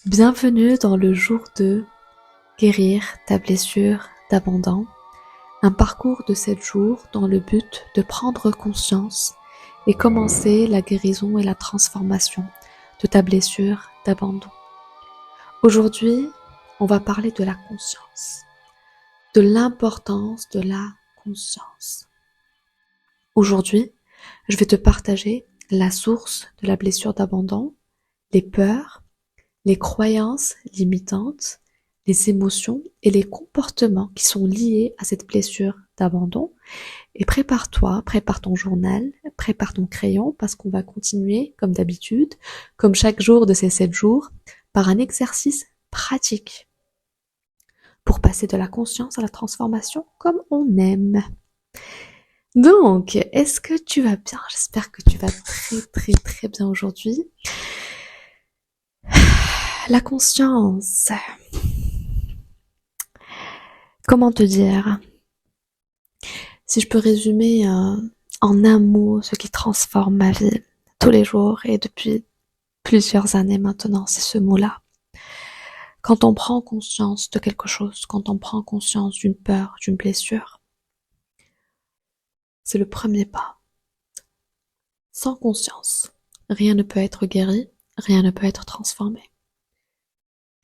Bienvenue dans le jour de guérir ta blessure d'abandon, un parcours de 7 jours dans le but de prendre conscience et commencer la guérison et la transformation de ta blessure d'abandon. Aujourd'hui, on va parler de la conscience, de l'importance de la conscience. Aujourd'hui, je vais te partager la source de la blessure d'abandon, les peurs, les croyances limitantes, les émotions et les comportements qui sont liés à cette blessure d'abandon. Et prépare-toi, prépare ton journal, prépare ton crayon parce qu'on va continuer comme d'habitude, comme chaque jour de ces 7 jours, par un exercice pratique pour passer de la conscience à la transformation comme on aime. Donc, est-ce que tu vas bien? J'espère que tu vas très bien aujourd'hui. La conscience. Comment te dire? Si je peux résumer en un mot ce qui transforme ma vie tous les jours et depuis plusieurs années maintenant, c'est ce mot-là. Quand on prend conscience de quelque chose, quand on prend conscience d'une peur, d'une blessure, c'est le premier pas. Sans conscience, rien ne peut être guéri, rien ne peut être transformé.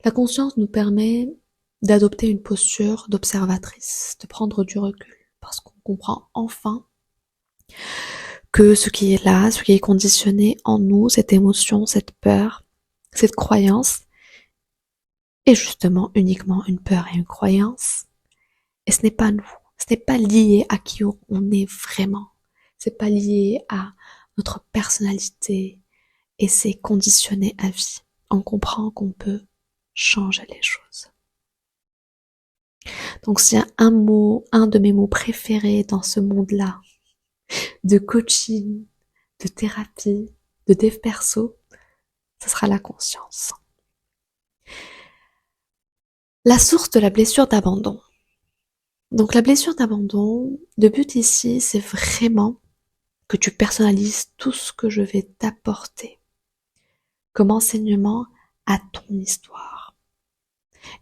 La conscience nous permet d'adopter une posture d'observatrice, de prendre du recul, parce qu'on comprend enfin que ce qui est là, ce qui est conditionné en nous, cette émotion, cette peur, cette croyance, est justement uniquement une peur et une croyance. Et ce n'est pas nous, ce n'est pas lié à qui on est vraiment, c'est pas lié à notre personnalité et c'est conditionné à vie. On comprend qu'on peut changer les choses. Donc s'il y a un mot, un de mes mots préférés dans ce monde-là, de coaching, de thérapie, de dev perso, ce sera la conscience. La source de la blessure d'abandon. Donc la blessure d'abandon, le but ici, c'est vraiment que tu personnalises tout ce que je vais t'apporter comme enseignement à ton histoire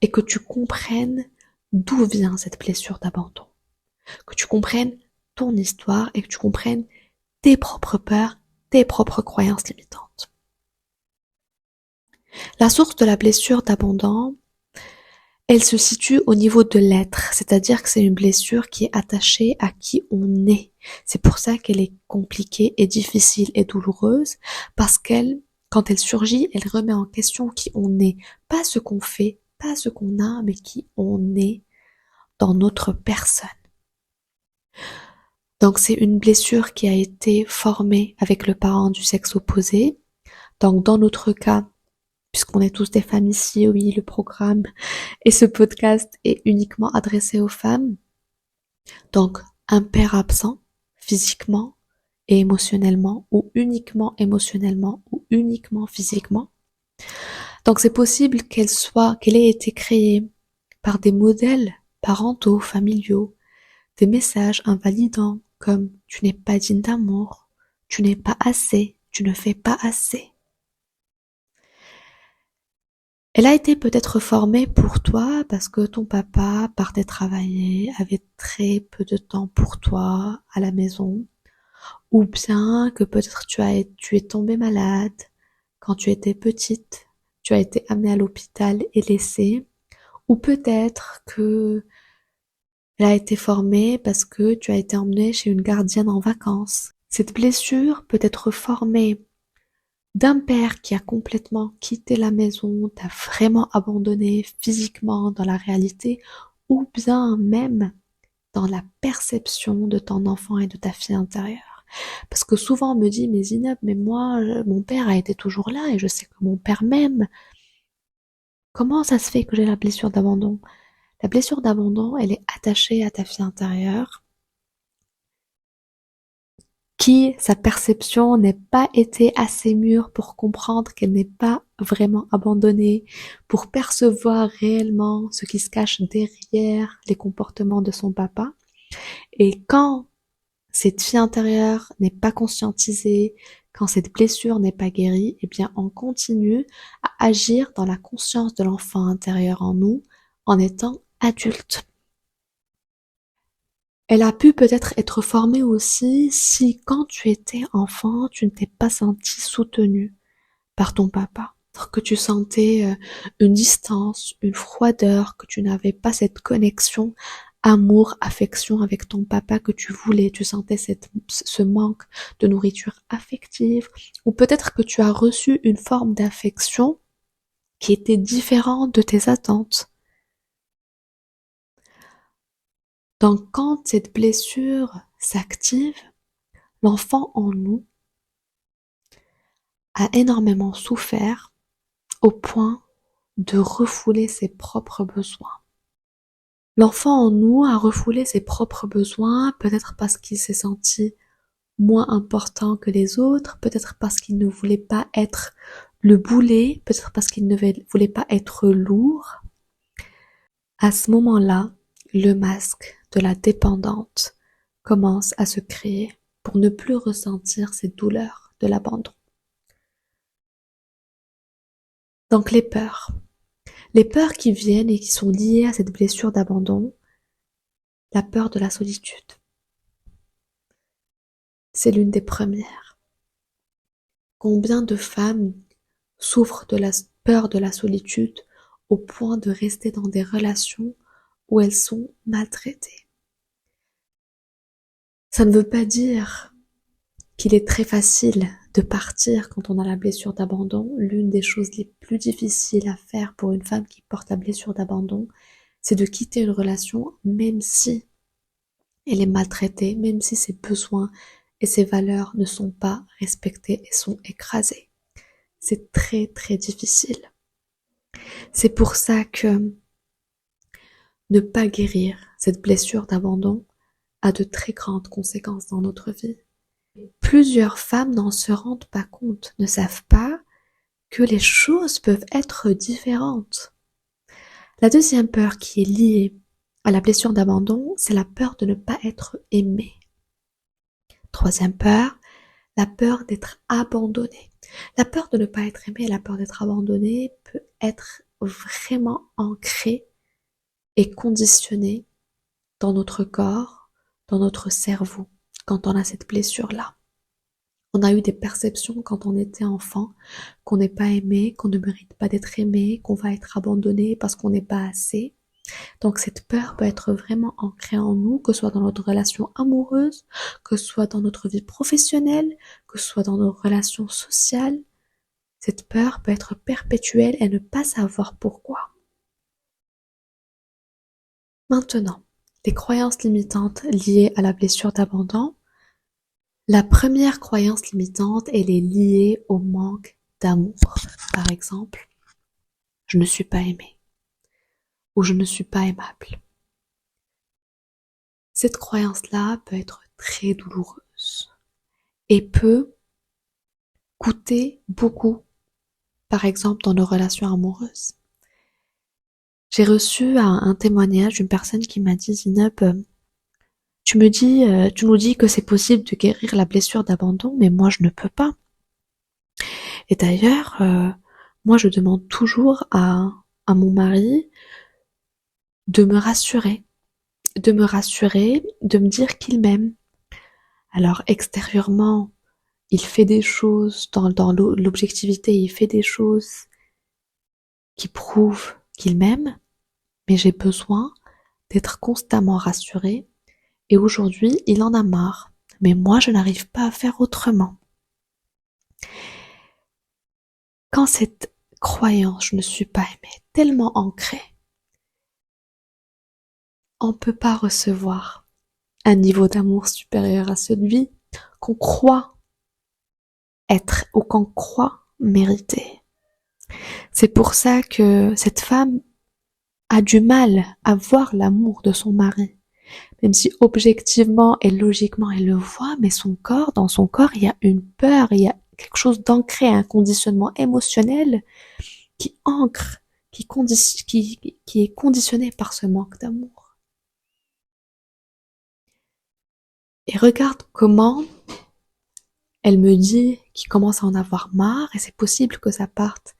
et que tu comprennes d'où vient cette blessure d'abandon, que tu comprennes ton histoire et que tu comprennes tes propres peurs, tes propres croyances limitantes. La source de la blessure d'abandon, elle se situe au niveau de l'être, c'est-à-dire que c'est une blessure qui est attachée à qui on est. C'est pour ça qu'elle est compliquée et difficile et douloureuse, parce qu'elle, quand elle surgit, elle remet en question qui on est. Pas ce qu'on fait, pas ce qu'on a, mais qui on est dans notre personne. Donc c'est une blessure qui a été formée avec le parent du sexe opposé. Donc dans notre cas, puisqu'on est tous des femmes ici, oui, le programme et ce podcast est uniquement adressé aux femmes. Donc, un père absent, physiquement et émotionnellement, ou uniquement émotionnellement, ou uniquement physiquement. Donc, c'est possible qu'elle ait été créée par des modèles parentaux, familiaux, des messages invalidants comme tu n'es pas digne d'amour, tu n'es pas assez, tu ne fais pas assez. Elle a été peut-être formée pour toi parce que ton papa partait travailler, avait très peu de temps pour toi à la maison, ou bien que peut-être tu es tombée malade quand tu étais petite, tu as été amenée à l'hôpital et laissée, ou peut-être que elle a été formée parce que tu as été emmenée chez une gardienne en vacances. Cette blessure peut être formée d'un père qui a complètement quitté la maison, t'a vraiment abandonné physiquement dans la réalité, ou bien même dans la perception de ton enfant et de ta fille intérieure. Parce que souvent on me dit, mais Zineb, mais moi, mon père a été toujours là et je sais que mon père m'aime. Comment ça se fait que j'ai la blessure d'abandon? La blessure d'abandon, elle est attachée à ta fille intérieure qui, sa perception n'est pas été assez mûre pour comprendre qu'elle n'est pas vraiment abandonnée, pour percevoir réellement ce qui se cache derrière les comportements de son papa. Et quand cette fille intérieure n'est pas conscientisée, quand cette blessure n'est pas guérie, eh bien, on continue à agir dans la conscience de l'enfant intérieur en nous en étant adulte. Elle a pu peut-être être formée aussi si quand tu étais enfant, tu ne t'es pas senti soutenu par ton papa, que tu sentais une distance, une froideur, que tu n'avais pas cette connexion, amour, affection avec ton papa que tu voulais, tu sentais ce manque de nourriture affective, ou peut-être que tu as reçu une forme d'affection qui était différente de tes attentes. Donc quand cette blessure s'active, l'enfant en nous a énormément souffert au point de refouler ses propres besoins. L'enfant en nous a refoulé ses propres besoins, peut-être parce qu'il s'est senti moins important que les autres, peut-être parce qu'il ne voulait pas être le boulet, peut-être parce qu'il ne voulait pas être lourd. À ce moment-là, le masque de la dépendante commence à se créer pour ne plus ressentir ces douleurs de l'abandon. Donc les peurs qui viennent et qui sont liées à cette blessure d'abandon, la peur de la solitude. C'est l'une des premières. Combien de femmes souffrent de la peur de la solitude au point de rester dans des relations où elles sont maltraitées. Ça ne veut pas dire qu'il est très facile de partir quand on a la blessure d'abandon. L'une des choses les plus difficiles à faire pour une femme qui porte la blessure d'abandon, c'est de quitter une relation même si elle est maltraitée, même si ses besoins et ses valeurs ne sont pas respectés et sont écrasés. C'est très très difficile. C'est pour ça que ne pas guérir cette blessure d'abandon a de très grandes conséquences dans notre vie. Plusieurs femmes n'en se rendent pas compte, ne savent pas que les choses peuvent être différentes. La deuxième peur qui est liée à la blessure d'abandon, c'est la peur de ne pas être aimée. Troisième peur, la peur d'être abandonnée. La peur de ne pas être aimée et la peur d'être abandonnée peut être vraiment ancrée et conditionnée dans notre corps, dans notre cerveau, quand on a cette blessure-là. On a eu des perceptions quand on était enfant, qu'on n'est pas aimé, qu'on ne mérite pas d'être aimé, qu'on va être abandonné parce qu'on n'est pas assez. Donc cette peur peut être vraiment ancrée en nous, que ce soit dans notre relation amoureuse, que ce soit dans notre vie professionnelle, que ce soit dans nos relations sociales. Cette peur peut être perpétuelle et ne pas savoir pourquoi. Maintenant, les croyances limitantes liées à la blessure d'abandon. La première croyance limitante, elle est liée au manque d'amour. Par exemple, je ne suis pas aimée ou je ne suis pas aimable. Cette croyance-là peut être très douloureuse et peut coûter beaucoup, par exemple dans nos relations amoureuses. J'ai reçu un témoignage d'une personne qui m'a dit: Zineb, tu nous dis que c'est possible de guérir la blessure d'abandon, mais moi je ne peux pas. Et d'ailleurs, moi je demande toujours à mon mari de me rassurer, de me dire qu'il m'aime. Alors extérieurement, il fait des choses dans l'objectivité, il fait des choses qui prouvent qu'il m'aime, mais j'ai besoin d'être constamment rassurée. Et aujourd'hui, il en a marre. Mais moi, je n'arrive pas à faire autrement. Quand cette croyance, je ne suis pas aimée, est tellement ancrée, on ne peut pas recevoir un niveau d'amour supérieur à celui qu'on croit être ou qu'on croit mériter. C'est pour ça que cette femme a du mal à voir l'amour de son mari. Même si objectivement et logiquement elle le voit, mais dans son corps, il y a une peur, il y a quelque chose d'ancré, un conditionnement émotionnel qui ancre, qui est conditionné par ce manque d'amour. Et regarde comment Elle me dit qu'il commence à en avoir marre et c'est possible que ça parte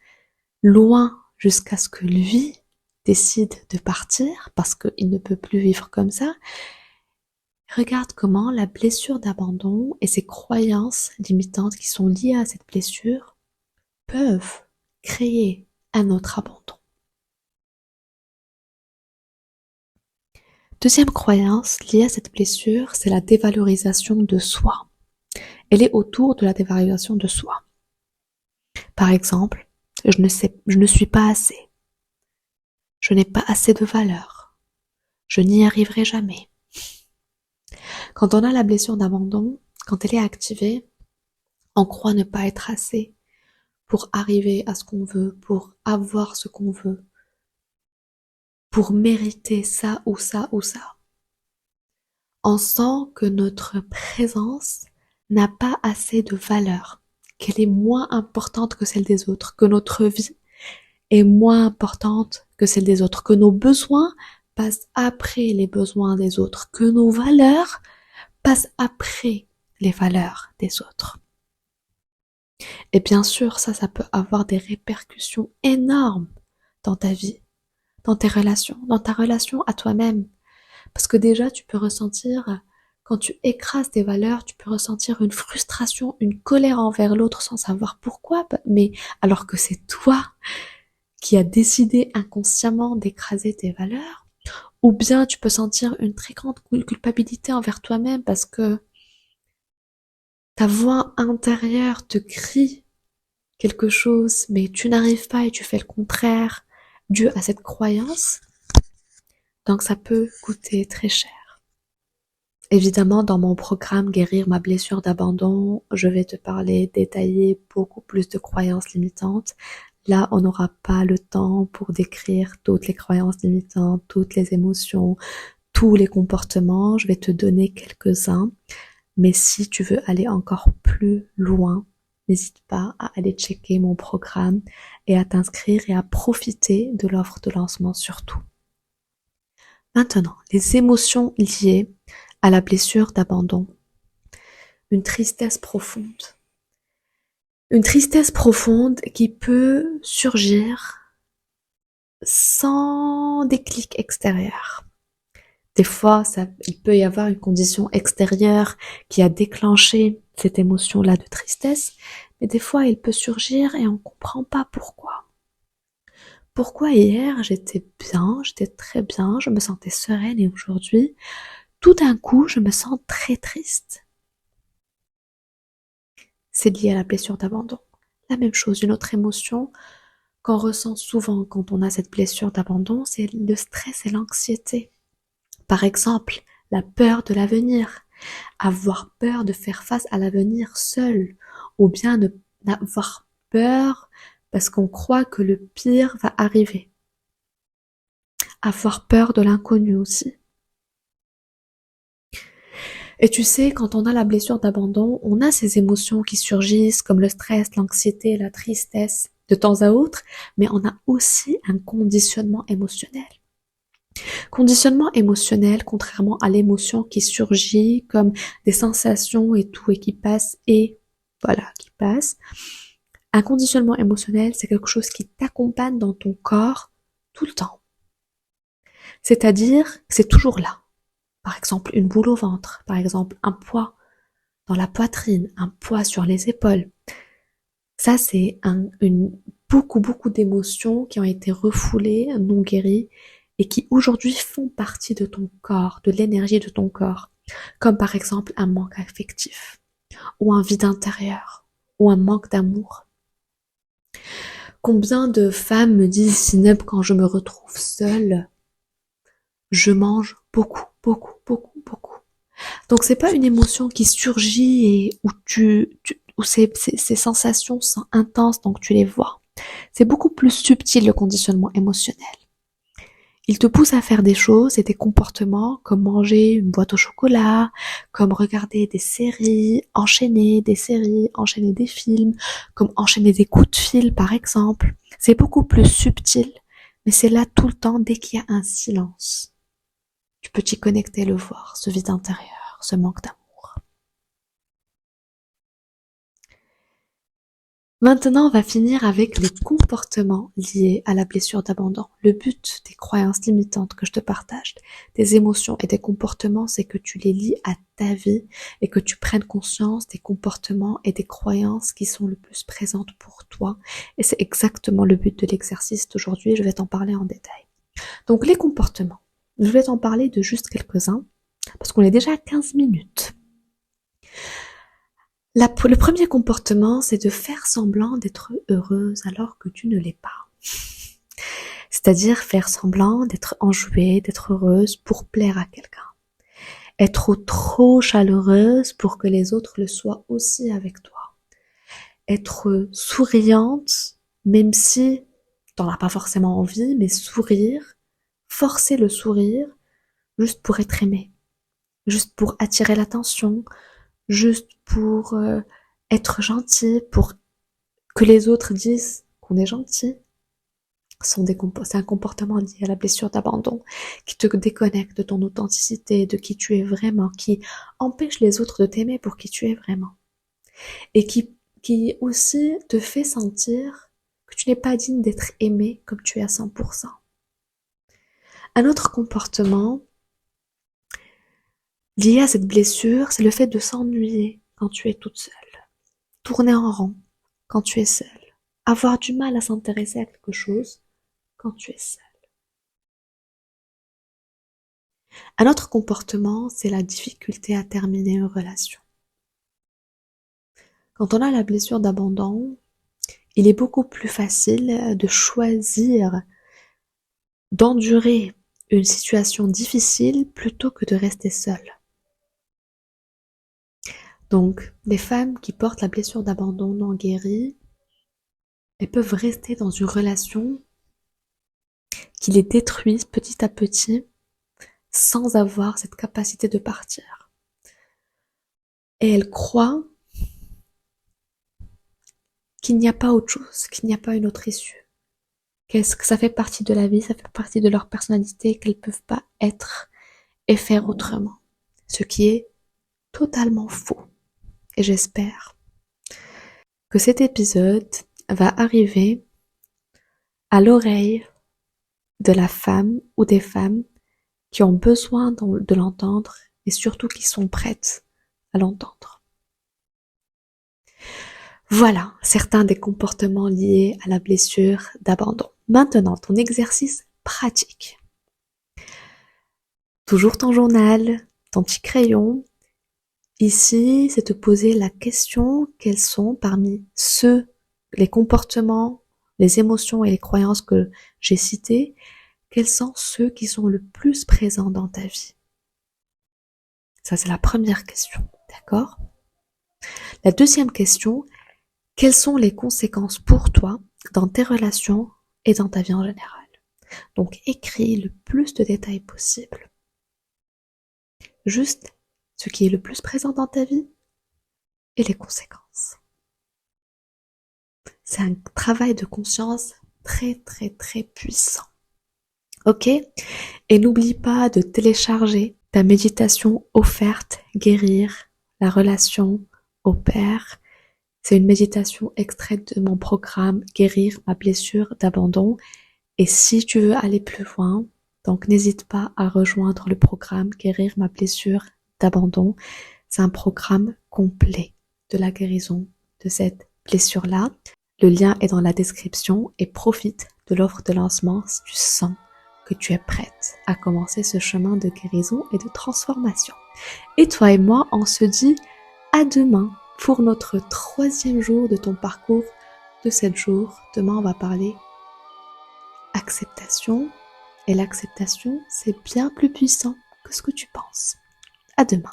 loin jusqu'à ce que lui décide de partir parce qu'il ne peut plus vivre comme ça. Regarde comment la blessure d'abandon et ses croyances limitantes qui sont liées à cette blessure peuvent créer un autre abandon. Deuxième croyance liée à cette blessure, c'est la dévalorisation de soi. Elle est autour de la dévalorisation de soi. Par exemple, je ne suis pas assez. Je n'ai pas assez de valeur. Je n'y arriverai jamais. Quand on a la blessure d'abandon, quand elle est activée, on croit ne pas être assez pour arriver à ce qu'on veut, pour avoir ce qu'on veut, pour mériter ça ou ça ou ça. On sent que notre présence n'a pas assez de valeur, qu'elle est moins importante que celle des autres, que notre vie est moins importante que celle des autres, que nos besoins passent après les besoins des autres, que nos valeurs passent après les valeurs des autres. Et bien sûr, ça peut avoir des répercussions énormes dans ta vie, dans tes relations, dans ta relation à toi-même. Parce que déjà, tu peux ressentir, quand tu écrases tes valeurs, tu peux ressentir une frustration, une colère envers l'autre sans savoir pourquoi, mais alors que c'est toi qui as décidé inconsciemment d'écraser tes valeurs. Ou bien tu peux sentir une très grande culpabilité envers toi-même parce que ta voix intérieure te crie quelque chose, mais tu n'arrives pas et tu fais le contraire dû à cette croyance. Donc ça peut coûter très cher. Évidemment, dans mon programme Guérir ma blessure d'abandon, je vais te parler, détailler beaucoup plus de croyances limitantes. Là, on n'aura pas le temps pour décrire toutes les croyances limitantes, toutes les émotions, tous les comportements. Je vais te donner quelques-uns. Mais si tu veux aller encore plus loin, n'hésite pas à aller checker mon programme et à t'inscrire et à profiter de l'offre de lancement surtout. Maintenant, les émotions liées à la blessure d'abandon. Une tristesse profonde. Une tristesse profonde qui peut surgir sans déclic extérieur. Des fois, il peut y avoir une condition extérieure qui a déclenché cette émotion-là de tristesse, mais des fois, il peut surgir et on ne comprend pas pourquoi. Pourquoi hier, j'étais bien, j'étais très bien, je me sentais sereine et aujourd'hui, tout d'un coup, je me sens très triste. C'est lié à la blessure d'abandon. La même chose, une autre émotion qu'on ressent souvent quand on a cette blessure d'abandon, c'est le stress et l'anxiété. Par exemple, la peur de l'avenir, avoir peur de faire face à l'avenir seul, ou bien ne avoir peur parce qu'on croit que le pire va arriver. Avoir peur de l'inconnu aussi. Et tu sais, quand on a la blessure d'abandon, on a ces émotions qui surgissent comme le stress, l'anxiété, la tristesse de temps à autre, mais on a aussi un conditionnement émotionnel. Conditionnement émotionnel, contrairement à l'émotion qui surgit comme des sensations et tout et qui passe et voilà, qui passe. Un conditionnement émotionnel, c'est quelque chose qui t'accompagne dans ton corps tout le temps. C'est-à-dire que c'est toujours là. Par exemple, une boule au ventre, par exemple, un poids dans la poitrine, un poids sur les épaules. Ça, c'est beaucoup d'émotions qui ont été refoulées, non guéries, et qui aujourd'hui font partie de ton corps, de l'énergie de ton corps. Comme par exemple un manque affectif, ou un vide intérieur, ou un manque d'amour. Combien de femmes me disent, Sineb, quand je me retrouve seule, je mange beaucoup. Donc c'est pas une émotion qui surgit et où ces sensations sont intenses, donc tu les vois. C'est beaucoup plus subtil le conditionnement émotionnel. Il te pousse à faire des choses et des comportements comme manger une boîte au chocolat, comme regarder des séries, enchaîner des films, comme enchaîner des coups de fil par exemple. C'est beaucoup plus subtil, mais c'est là tout le temps dès qu'il y a un silence. Tu peux t'y connecter, le voir, ce vide intérieur, ce manque d'amour. Maintenant, on va finir avec les comportements liés à la blessure d'abandon. Le but des croyances limitantes que je te partage, des émotions et des comportements, c'est que tu les lies à ta vie et que tu prennes conscience des comportements et des croyances qui sont le plus présentes pour toi. Et c'est exactement le but de l'exercice d'aujourd'hui. Je vais t'en parler en détail. Donc, les comportements. Je vais t'en parler de juste quelques-uns parce qu'on est déjà à 15 minutes. Le premier comportement, c'est de faire semblant d'être heureuse alors que tu ne l'es pas. C'est-à-dire faire semblant d'être enjouée, d'être heureuse pour plaire à quelqu'un. Être trop chaleureuse pour que les autres le soient aussi avec toi. Être souriante, même si t'en as pas forcément envie, mais sourire, forcer le sourire, juste pour être aimé, juste pour attirer l'attention, juste pour être gentil, pour que les autres disent qu'on est gentil. C'est un comportement lié à la blessure d'abandon qui te déconnecte de ton authenticité, de qui tu es vraiment, qui empêche les autres de t'aimer pour qui tu es vraiment. Et qui aussi te fait sentir que tu n'es pas digne d'être aimé comme tu es à 100%. Un autre comportement lié à cette blessure, c'est le fait de s'ennuyer quand tu es toute seule. Tourner en rond quand tu es seule. Avoir du mal à s'intéresser à quelque chose quand tu es seule. Un autre comportement, c'est la difficulté à terminer une relation. Quand on a la blessure d'abandon, il est beaucoup plus facile de choisir d'endurer une situation difficile plutôt que de rester seule. Donc, les femmes qui portent la blessure d'abandon non guérie, elles peuvent rester dans une relation qui les détruise petit à petit sans avoir cette capacité de partir. Et elles croient qu'il n'y a pas autre chose, qu'il n'y a pas une autre issue. Que ça fait partie de la vie, ça fait partie de leur personnalité, qu'elles ne peuvent pas être et faire autrement. Ce qui est totalement faux. Et j'espère que cet épisode va arriver à l'oreille de la femme ou des femmes qui ont besoin de l'entendre et surtout qui sont prêtes à l'entendre. Voilà certains des comportements liés à la blessure d'abandon. Maintenant, ton exercice pratique. Toujours ton journal, ton petit crayon. Ici, c'est te poser la question, quels sont parmi les comportements, les émotions et les croyances que j'ai cités, quels sont ceux qui sont le plus présents dans ta vie? Ça, c'est la première question, d'accord? La deuxième question, quelles sont les conséquences pour toi dans tes relations et dans ta vie en général? Donc, écris le plus de détails possible. Juste ce qui est le plus présent dans ta vie et les conséquences. C'est un travail de conscience très très très puissant. Ok? Et n'oublie pas de télécharger ta méditation offerte Guérir la relation au père. C'est une méditation extraite de mon programme Guérir ma blessure d'abandon. Et si tu veux aller plus loin, donc n'hésite pas à rejoindre le programme Guérir ma blessure d'abandon. C'est un programme complet de la guérison de cette blessure-là. Le lien est dans la description et profite de l'offre de lancement si tu sens que tu es prête à commencer ce chemin de guérison et de transformation. Et toi et moi, on se dit à demain pour notre 3e jour de ton parcours de 7 jours. Demain, on va parler acceptation. Et l'acceptation, c'est bien plus puissant que ce que tu penses. À demain.